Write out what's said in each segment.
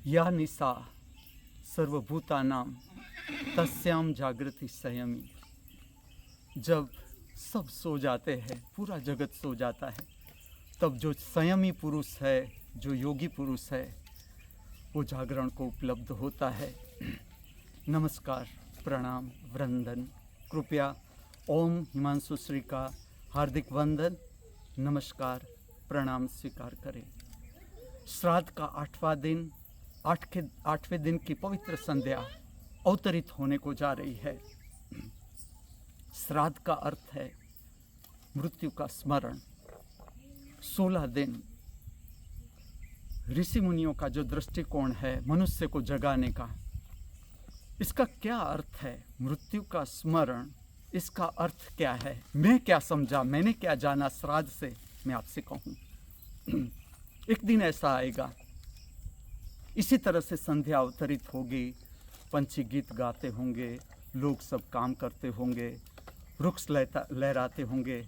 या निशा सर्वभूतानां तस्याम जागृति संयमी। जब सब सो जाते हैं, पूरा जगत सो जाता है, तब जो संयमी पुरुष है, जो योगी पुरुष है, वो जागरण को उपलब्ध होता है। नमस्कार, प्रणाम, वंदन। कृपया ओम हिमांशु श्री का हार्दिक वंदन, नमस्कार, प्रणाम स्वीकार करें। श्राद्ध का 8वां दिन, 8वें दिन की पवित्र संध्या अवतरित होने को जा रही है। श्राद्ध का अर्थ है मृत्यु का स्मरण। 16 दिन ऋषि मुनियों का जो दृष्टिकोण है मनुष्य को जगाने का, इसका क्या अर्थ है? मृत्यु का स्मरण, इसका अर्थ क्या है? मैं क्या समझा, मैंने क्या जाना श्राद्ध से, मैं आपसे कहूँ। एक दिन ऐसा आएगा, इसी तरह से संध्या अवतरित होगी, पंछी गीत गाते होंगे, लोग सब काम करते होंगे, वृक्ष लहराते होंगे,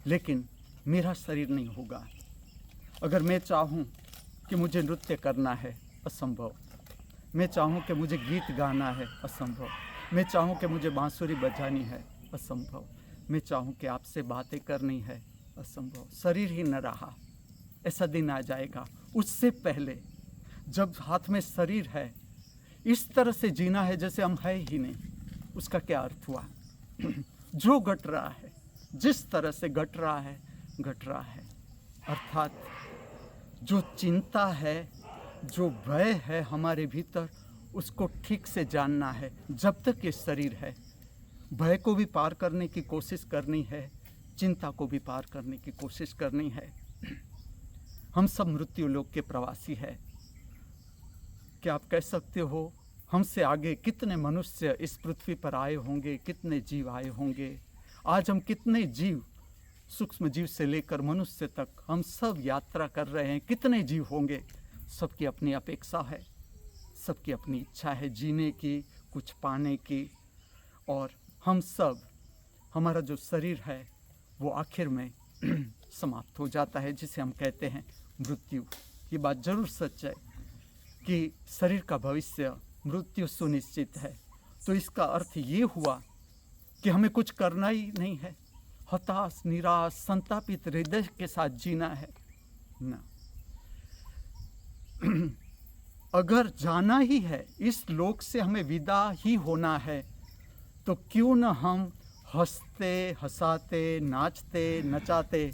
लेकिन मेरा शरीर नहीं होगा। अगर मैं चाहूँ कि मुझे नृत्य करना है, असंभव। मैं चाहूँ कि मुझे गीत गाना है, असंभव। मैं चाहूँ कि मुझे बांसुरी बजानी है, असंभव। मैं चाहूँ कि आपसे बातें करनी है, असंभव। शरीर ही न रहा, ऐसा दिन आ जाएगा। उससे पहले जब हाथ में शरीर है, इस तरह से जीना है जैसे हम है ही नहीं, उसका क्या अर्थ हुआ? जो घट रहा है, जिस तरह से घट रहा है, घट रहा है। अर्थात जो चिंता है, जो भय है हमारे भीतर, उसको ठीक से जानना है। जब तक ये शरीर है, भय को भी पार करने की कोशिश करनी है, चिंता को भी पार करने की कोशिश करनी है। हम सब मृत्यु लोक के प्रवासी हैं। क्या आप कह सकते हो हमसे आगे कितने मनुष्य इस पृथ्वी पर आए होंगे, कितने जीव आए होंगे? आज हम कितने जीव, सूक्ष्म जीव से लेकर मनुष्य तक, हम सब यात्रा कर रहे हैं। कितने जीव होंगे? सबकी अपनी अपेक्षा है, सबकी अपनी इच्छा है जीने की, कुछ पाने की। और हम सब, हमारा जो शरीर है वो आखिर में समाप्त हो जाता है, जिसे हम कहते हैं मृत्यु। ये बात जरूर सच है कि शरीर का भविष्य मृत्यु सुनिश्चित है। तो इसका अर्थ ये हुआ कि हमें कुछ करना ही नहीं है, हताश, निराश, संतापित हृदय के साथ जीना है ना। अगर जाना ही है, इस लोक से हमें विदा ही होना है, तो क्यों न हम हंसते, हंसाते, नाचते, नचाते,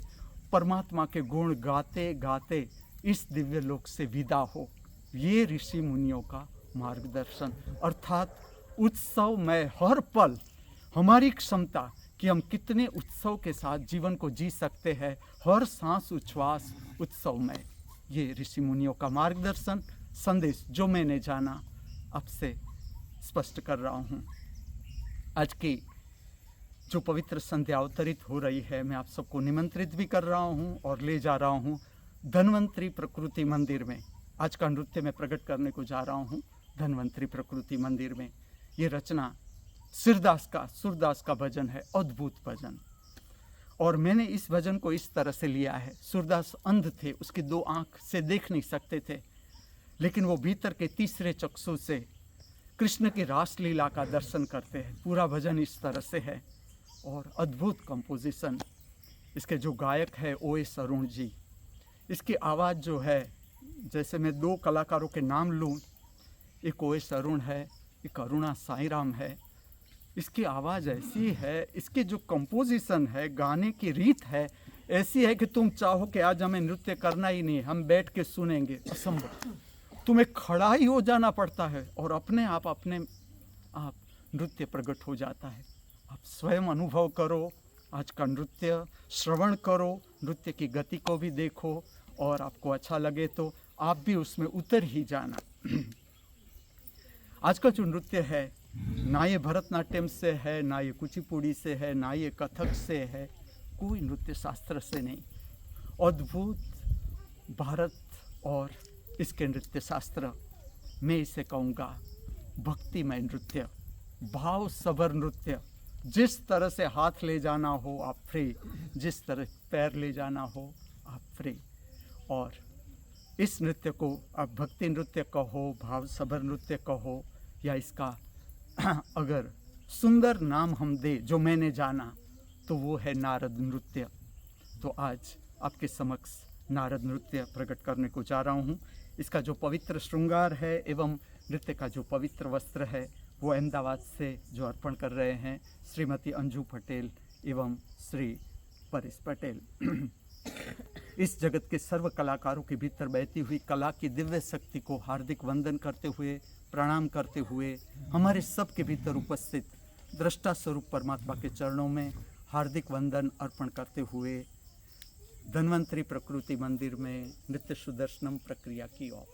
परमात्मा के गुण गाते गाते इस दिव्य लोक से विदा हो। ये ऋषि मुनियों का मार्गदर्शन, अर्थात उत्सव में हर पल हमारी क्षमता कि हम कितने उत्सव के साथ जीवन को जी सकते हैं, हर सांस उच्छ्वास उत्सव में। ये ऋषि मुनियों का मार्गदर्शन, संदेश जो मैंने जाना आपसे स्पष्ट कर रहा हूँ। आज की जो पवित्र संध्या अवतरित हो रही है, मैं आप सबको निमंत्रित भी कर रहा हूँ और ले जा रहा हूँ धन्वंतरी प्रकृति मंदिर में। आज का नृत्य मैं प्रकट करने को जा रहा हूँ धन्वंतरी प्रकृति मंदिर में। ये रचना सूरदास का भजन है, अद्भुत भजन। और मैंने इस भजन को इस तरह से लिया है। सूरदास अंध थे, उसकी 2 आँख से देख नहीं सकते थे, लेकिन वो भीतर के तीसरे चक्षु से कृष्ण की रासलीला का दर्शन करते हैं। पूरा भजन इस तरह से है और अद्भुत कंपोजिशन। इसके जो गायक है OS अरुण जी। इसकी आवाज़ जो है, जैसे मैं 2 कलाकारों के नाम लूँ, एक OS अरुण है, एक अरुणा साईराम है। इसकी आवाज़ ऐसी है, इसकी जो कंपोजिशन है, गाने की रीत है, ऐसी है कि तुम चाहो कि आज हमें नृत्य करना ही नहीं, हम बैठ के सुनेंगे, असंभव। तुम्हें खड़ा ही हो जाना पड़ता है और अपने आप नृत्य प्रकट हो जाता है। आप स्वयं अनुभव करो आज का नृत्य, श्रवण करो, नृत्य की गति को भी देखो, और आपको अच्छा लगे तो आप भी उसमें उतर ही जाना। आज का जो नृत्य है, ना ये भरतनाट्यम से है, ना ये कुचिपुड़ी से है, ना ये कथक से है, कोई नृत्य शास्त्र से नहीं। अद्भुत भारत और इसके नृत्य शास्त्र, मैं इसे कहूँगा भक्तिमय नृत्य, भाव सबर नृत्य। जिस तरह से हाथ ले जाना हो आप फ्री, जिस तरह पैर ले जाना हो आप फ्री। और इस नृत्य को आप भक्ति नृत्य कहो, भाव सभर नृत्य कहो, या इसका अगर सुंदर नाम हम दे जो मैंने जाना, तो वो है नारद नृत्य। तो आज आपके समक्ष नारद नृत्य प्रकट करने को जा रहा हूँ। इसका जो पवित्र श्रृंगार है एवं नृत्य का जो पवित्र वस्त्र है, वो अहमदाबाद से जो अर्पण कर रहे हैं श्रीमती अंजू पटेल एवं श्री परेश पटेल। इस जगत के सर्व कलाकारों के भीतर बहती हुई कला की दिव्य शक्ति को हार्दिक वंदन करते हुए, प्रणाम करते हुए, हमारे सब के भीतर उपस्थित दृष्टा स्वरूप परमात्मा के चरणों में हार्दिक वंदन अर्पण करते हुए धन्वंतरी प्रकृति मंदिर में नित्य सुदर्शनम प्रक्रिया की ओर।